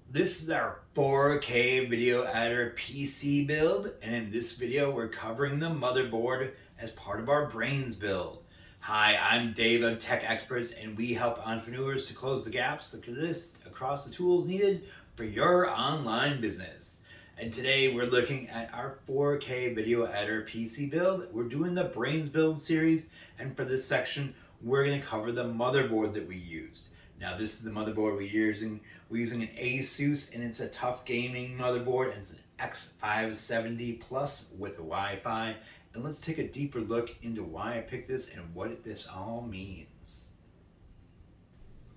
This is our 4K video editor PC build, and in this video we're covering the motherboard as part of our brains build. Hi, I'm Dave of Tech Experts, and we help entrepreneurs to close the gaps that exist across the tools needed for your online business. And today we're looking at our 4K video editor PC build. We're doing the brains build series, and for this section we're going to cover the motherboard that we used. Now this is the motherboard we're using. We're using an Asus, and it's a tough gaming motherboard, and it's an X570 Plus with Wi-Fi. And let's take a deeper look into why I picked this and what this all means.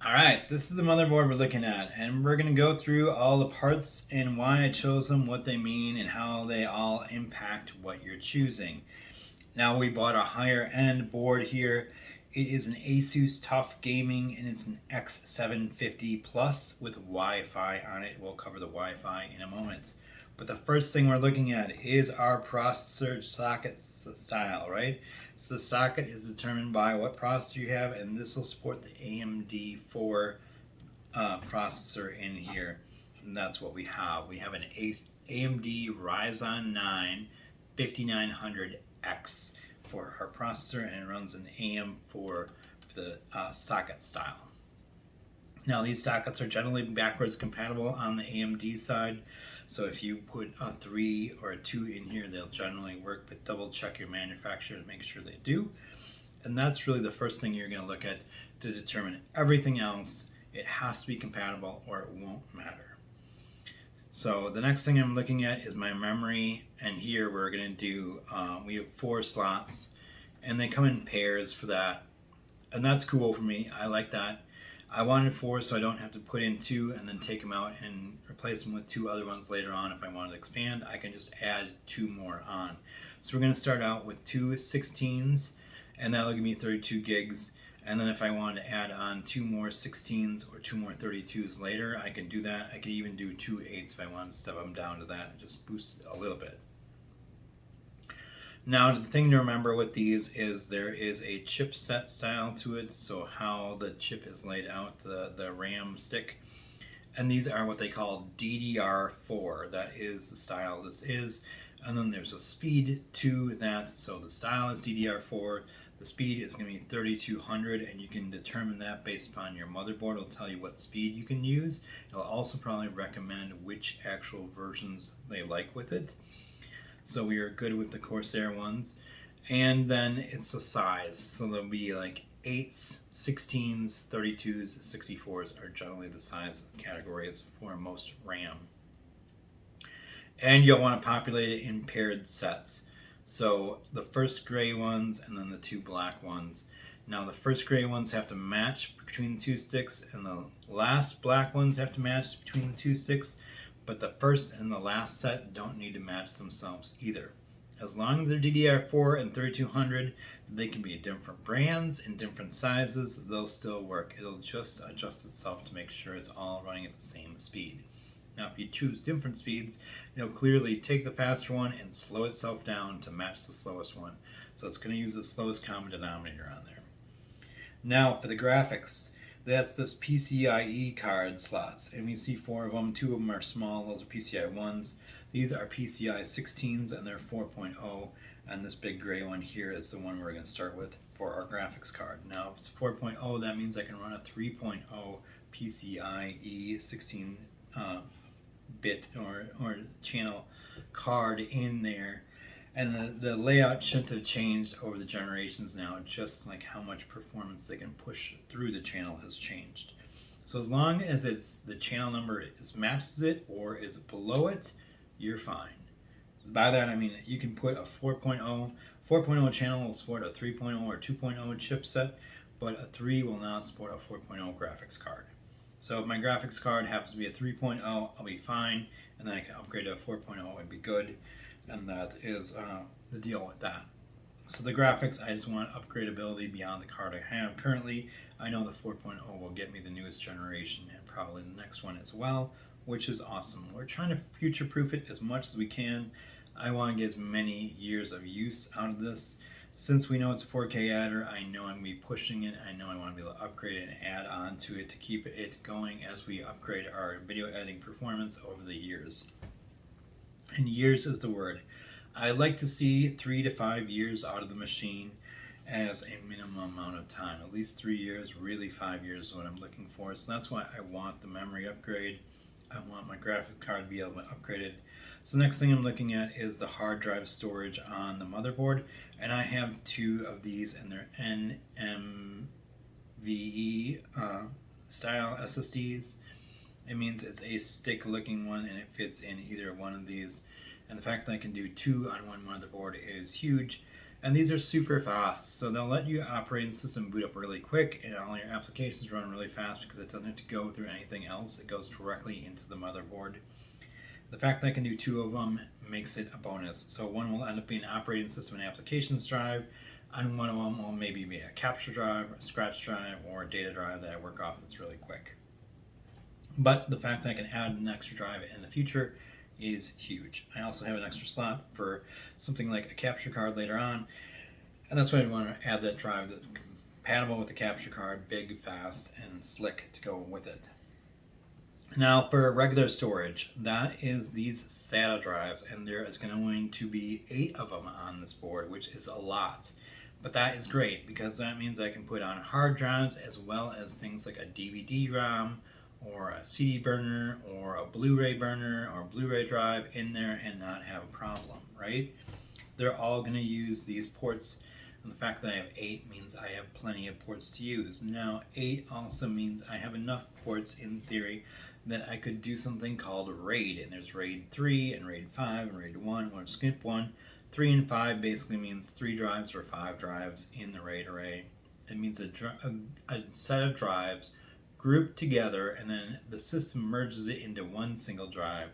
Alright, this is the motherboard we're looking at, and we're going to go through all the parts and why I chose them, what they mean, and how they all impact what you're choosing. Now we bought a higher end board here. It is an Asus TUF Gaming, and it's an X750 Plus with Wi-Fi on it. We'll cover the Wi-Fi in a moment. But the first thing we're looking at is our processor socket style, right? So the socket is determined by what processor you have, and this will support the AMD4 processor in here. And that's what we have. We have an AMD Ryzen 9 5900X for our processor, and it runs an AM for the socket style. Now these sockets are generally backwards compatible on the AMD side, so if you put a 3 or a 2 in here, they'll generally work, but double check your manufacturer to make sure they do. And that's really the first thing you're going to look at to determine everything else. It has to be compatible or it won't matter. So the next thing I'm looking at is my memory, and here we're going to do, we have 4 slots, and they come in pairs for that, and that's cool for me. I like that. I wanted 4 so I don't have to put in 2 and then take them out and replace them with 2 other ones later on. If I wanted to expand, I can just add 2 more on. So we're going to start out with 2 16s, and that'll give me 32 gigs. And then if I wanted to add on 2 more 16s or 2 more 32s later, I can do that. I could even do 2 8s if I wanted to step them down to that and just boost it a little bit. Now the thing to remember with these is there is a chipset style to it, so how the chip is laid out, the RAM stick. And these are what they call DDR4. That is the style this is. And then there's a speed to that, so the style is DDR4. The speed is going to be 3200, and you can determine that based upon your motherboard. It'll tell you what speed you can use. It'll also probably recommend which actual versions they like with it. So we are good with the Corsair ones. And then it's the size. So there'll be like 8s, 16s, 32s, 64s are generally the size categories for most RAM. And you'll want to populate it in paired sets. So the first gray ones and then the 2 black ones. Now the first gray ones have to match between the 2 sticks, and the last black ones have to match between the 2 sticks, but the first and the last set don't need to match themselves either. As long as they're DDR4 and 3200, they can be different brands and different sizes, they'll still work. It'll just adjust itself to make sure it's all running at the same speed. Now if you choose different speeds, it'll clearly take the faster one and slow itself down to match the slowest one. So it's going to use the slowest common denominator on there. Now for the graphics, that's this PCIe card slots, and we see 4 of them. 2 of them are small, those are PCIe 1s. These are PCIe 16s, and they're 4.0, and this big gray one here is the one we're going to start with for our graphics card. Now if it's 4.0, that means I can run a 3.0 PCIe 16 bit or channel card in there, and the layout shouldn't have changed over the generations now, just like how much performance they can push through the channel has changed. So as long as it's the channel number matches it or is below it, you're fine. By that I mean you can put a 4.0 channel will support a 3.0 or 2.0 chipset, but a 3 will not support a 4.0 graphics card. So if my graphics card happens to be a 3.0, I'll be fine, and then I can upgrade to a 4.0 and be good, and that is the deal with that. So the graphics, I just want upgradability beyond the card I have currently. I know the 4.0 will get me the newest generation and probably the next one as well, which is awesome. We're trying to future-proof it as much as we can. I want to get as many years of use out of this. Since we know it's a 4K adder, I know I'm going to be pushing it. I know I want to be able to upgrade it and add on to it to keep it going as we upgrade our video editing performance over the years. And years is the word. I like to see 3 to 5 years out of the machine as a minimum amount of time. At least 3 years, really 5 years is what I'm looking for. So that's why I want the memory upgrade. I want my graphics card to be able to upgrade it. So the next thing I'm looking at is the hard drive storage on the motherboard. And I have 2 of these, and they're NVMe style SSDs. It means it's a stick looking one and it fits in either one of these. And the fact that I can do 2 on one motherboard is huge. And these are super fast, so they'll let your operating system boot up really quick and all your applications run really fast because it doesn't have to go through anything else. It goes directly into the motherboard. The fact that I can do 2 of them makes it a bonus. So one will end up being an operating system and applications drive, and one of them will maybe be a capture drive, a scratch drive, or a data drive that I work off that's really quick. But the fact that I can add an extra drive in the future is huge. I also have an extra slot for something like a capture card later on, and that's why I want to add that drive that's compatible with the capture card, big, fast, and slick to go with it. Now for regular storage, that is these SATA drives, and there is going to be 8 of them on this board, which is a lot. But that is great because that means I can put on hard drives as well as things like a DVD ROM, or a CD burner, or a Blu-ray burner, or a Blu-ray drive in there and not have a problem, right? They're all going to use these ports, and the fact that I have 8 means I have plenty of ports to use. Now, 8 also means I have enough ports, in theory, that I could do something called RAID, and there's RAID 3, and RAID 5, and RAID 1, or skip 1. 3 and 5 basically means 3 drives or 5 drives in the RAID array. It means a set of drives grouped together, and then the system merges it into one single drive.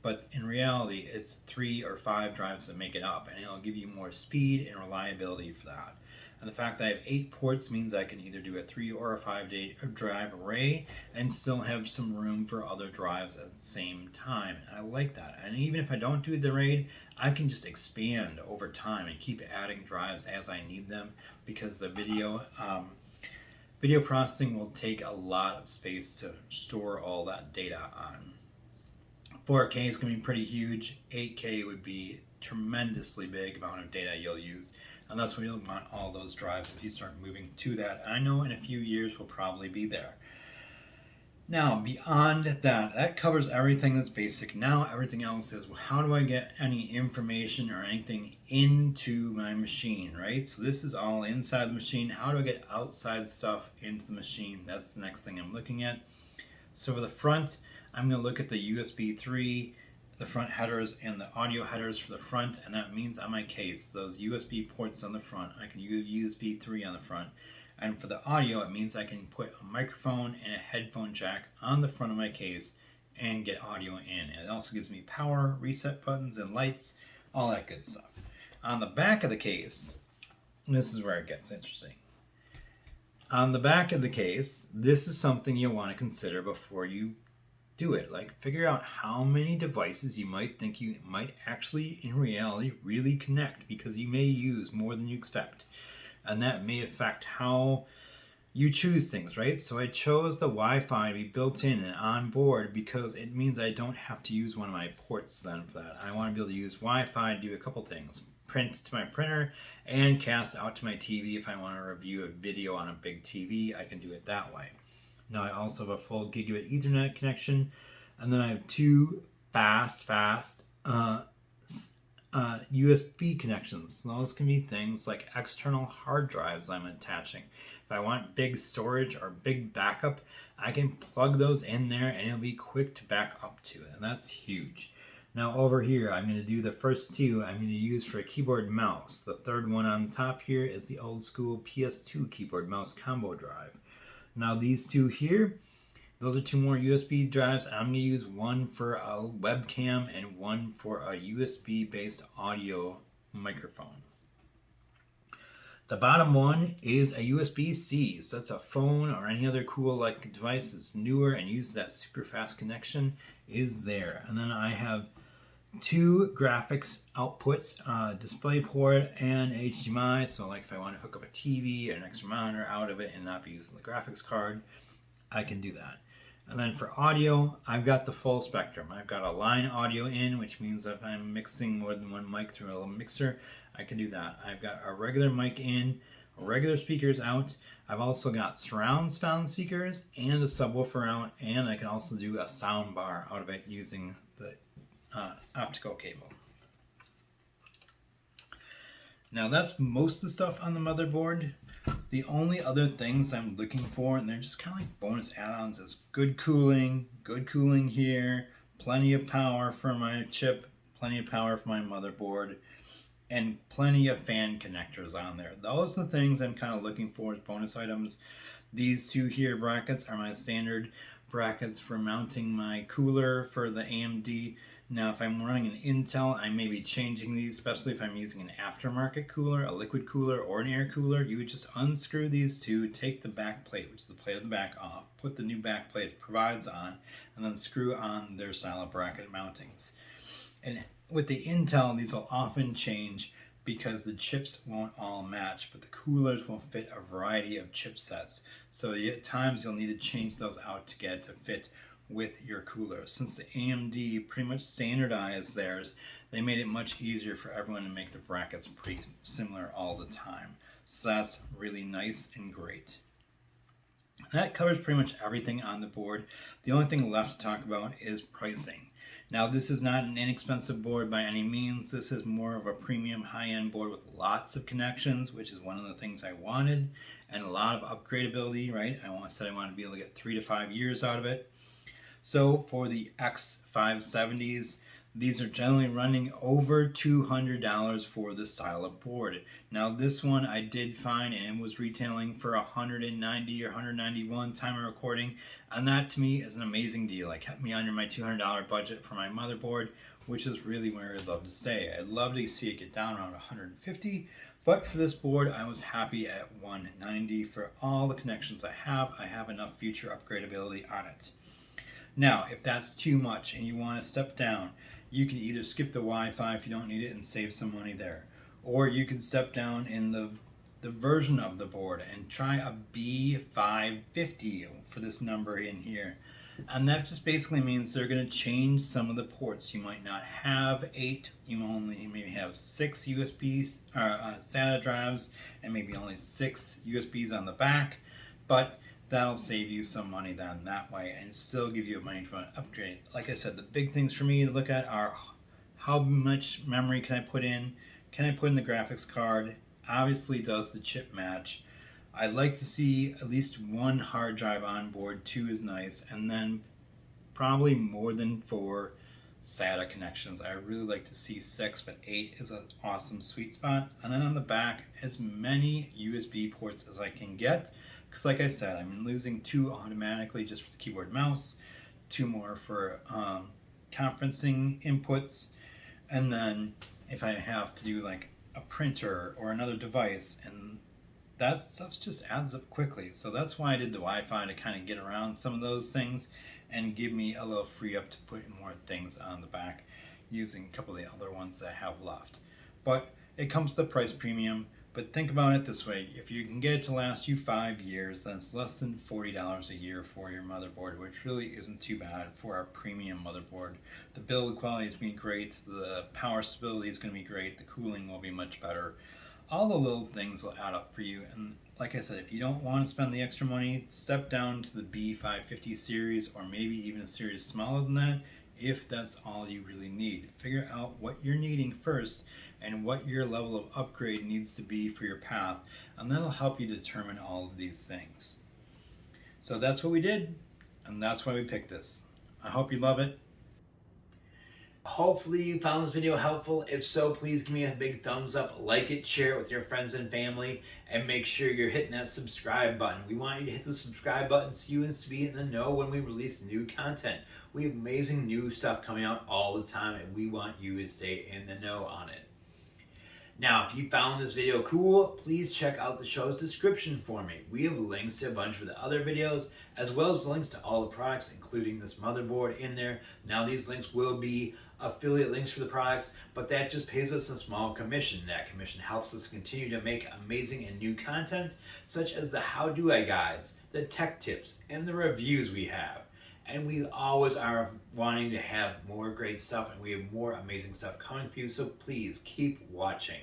But in reality, it's 3 or 5 drives that make it up, and it'll give you more speed and reliability for that. And the fact that I have 8 ports means I can either do a 3 or a 5 drive array and still have some room for other drives at the same time. And I like that. And even if I don't do the RAID, I can just expand over time and keep adding drives as I need them, because the video processing will take a lot of space to store all that data on. 4K is going to be pretty huge. 8K would be tremendously big amount of data you'll use. And that's why you'll want all those drives if you start moving to that. I know in a few years we'll probably be there. Now, beyond that, that covers everything that's basic. Now everything else is, well, how do I get any information or anything into my machine, right? So this is all inside the machine. How do I get outside stuff into the machine? That's the next thing I'm looking at. So for the front, I'm going to look at the USB 3, the front headers, and the audio headers for the front, and that means on my case, those USB ports on the front, I can use USB 3 on the front. And for the audio, it means I can put a microphone and a headphone jack on the front of my case and get audio in. And it also gives me power, reset buttons, and lights, all that good stuff. On the back of the case, this is where it gets interesting. On the back of the case, this is something you'll want to consider before you do it. Like, figure out how many devices you might think you might actually, in reality, really connect, because you may use more than you expect. And that may affect how you choose things, right? So I chose the Wi-Fi to be built in and on board because it means I don't have to use one of my ports then for that. I want to be able to use Wi-Fi to do a couple things. Print to my printer and cast out to my TV. If I want to review a video on a big TV, I can do it that way. Now I also have a full gigabit Ethernet connection, and then I have 2 fast USB connections. So those can be things like external hard drives I'm attaching. If I want big storage or big backup, I can plug those in there and it'll be quick to back up to it, and that's huge. Now over here, I'm going to do the first 2 I'm going to use for a keyboard and mouse. The third one on the top here is the old school PS2 keyboard mouse combo drive. Now these 2 here, those are 2 more USB drives. I'm going to use one for a webcam and one for a USB based audio microphone. The bottom one is a USB-C, so that's a phone or any other cool like device that's newer and uses that super fast connection is there. And then I have two graphics outputs, DisplayPort and HDMI. So like if I want to hook up a TV or an extra monitor out of it and not be using the graphics card, I can do that. And then for audio, I've got the full spectrum. I've got a line audio in, which means if I'm mixing more than one mic through a little mixer, I can do that. I've got a regular mic in, regular speakers out. I've also got surround sound speakers and a subwoofer out, and I can also do a sound bar out of it using the optical cable. Now that's most of the stuff on the motherboard. The only other things I'm looking for, and they're just kind of like bonus add-ons, is good cooling here, plenty of power for my chip, plenty of power for my motherboard, and plenty of fan connectors on there. Those are the things I'm kind of looking for as bonus items. These two here brackets are my standard brackets for mounting my cooler for the AMD. Now, if I'm running an Intel, I may be changing these, especially if I'm using an aftermarket cooler, a liquid cooler, or an air cooler. You would just unscrew these two, take the back plate, which is the plate of the back, off, put the new back plate it provides on, and then screw on their style of bracket mountings. And with the Intel, these will often change because the chips won't all match, but the coolers will fit a variety of chipsets. So at times you'll need to change those out to get it to fit with your cooler. Since the AMD pretty much standardized theirs, they made it much easier for everyone to make the brackets pretty similar all the time. So that's really nice and great. That covers pretty much everything on the board. The only thing left to talk about is pricing. Now, this is not an inexpensive board by any means. This is more of a premium high-end board with lots of connections, which is one of the things I wanted, and a lot of upgradability, right? I said I wanted to be able to get 3 to 5 years out of it. So for the X570s, these are generally running over $200 for this style of board. Now this one I did find, and it was retailing for $190 or $191 time of recording, and that to me is an amazing deal. It kept me under my $200 budget for my motherboard, which is really where I'd love to stay. I'd love to see it get down around $150, but for this board I was happy at $190 for all the connections I have. I have enough future upgradability on it. Now, if that's too much and you want to step down, you can either skip the Wi-Fi if you don't need it and save some money there. Or you can step down in the version of the board and try a B550 for this number in here. And that just basically means they're going to change some of the ports. You might not have 8, you only maybe have 6 USBs or SATA drives, and maybe only 6 USBs on the back. But that'll save you some money then that way and still give you money for an upgrade. Like I said, the big things for me to look at are how much memory can I put in? Can I put in the graphics card? Obviously, does the chip match? I'd like to see at least 1 hard drive on board, 2 is nice, and then probably more than 4 SATA connections. I really like to see 6, but 8 is an awesome sweet spot. And then on the back, as many USB ports as I can get. Because like I said, I'm losing 2 automatically just for the keyboard and mouse, 2 more for conferencing inputs, and then if I have to do like a printer or another device, and that stuff just adds up quickly. So that's why I did the Wi-Fi, to kind of get around some of those things and give me a little free up to put more things on the back using a couple of the other ones that I have left. But it comes with a price premium. But think about it this way, if you can get it to last you 5 years, that's less than $40 a year for your motherboard, which really isn't too bad for our premium motherboard. The build quality is going to be great, the power stability is going to be great, the cooling will be much better. All the little things will add up for you, and like I said, if you don't want to spend the extra money, step down to the B550 series, or maybe even a series smaller than that, if that's all you really need. Figure out what you're needing first, and what your level of upgrade needs to be for your path, and that'll help you determine all of these things. So that's what we did, and that's why we picked this. I hope you love it. Hopefully you found this video helpful. If so, please give me a big thumbs up, like it, share it with your friends and family, and make sure you're hitting that subscribe button. We want you to hit the subscribe button so you can be in the know when we release new content. We have amazing new stuff coming out all the time, and we want you to stay in the know on it. Now, if you found this video cool, please check out the show's description for me. We have links to a bunch of the other videos, as well as links to all the products, including this motherboard in there. Now, these links will be affiliate links for the products, but that just pays us a small commission. That commission helps us continue to make amazing and new content, such as the How Do I guides, the tech tips, and the reviews we have. And we always are wanting to have more great stuff, and we have more amazing stuff coming for you, so please keep watching.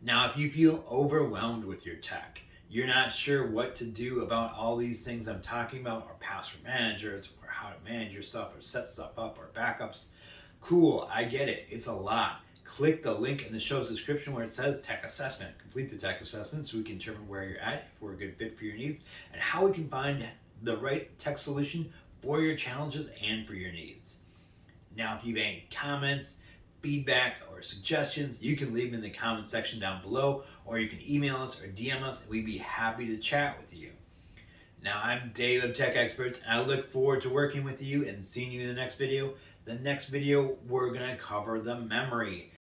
Now, if you feel overwhelmed with your tech, you're not sure what to do about all these things I'm talking about, or password managers, or how to manage your stuff, or set stuff up, or backups, cool, I get it, it's a lot. Click the link in the show's description where it says Tech Assessment. Complete the tech assessment so we can determine where you're at, if we're a good fit for your needs, and how we can find the right tech solution for your challenges and for your needs. Now, if you have any comments, feedback, or suggestions, you can leave them in the comment section down below, or you can email us or DM us, and we'd be happy to chat with you. Now, I'm Dave of Tech Experts, and I look forward to working with you and seeing you in the next video. The next video, we're going to cover the memory.